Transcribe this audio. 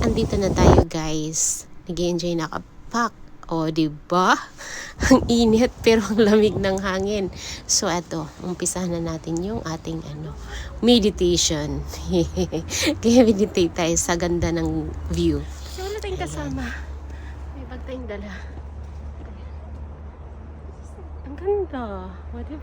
andito na tayo guys. Nag-i-enjoy na kapak. O, diba? Ang init pero ang lamig ng hangin. So, eto, umpisahan na natin yung ating meditation. Kaya meditate tayo sa ganda ng view. So, wala tayong kasama. May bag tayong dala. Ang ganda. What if...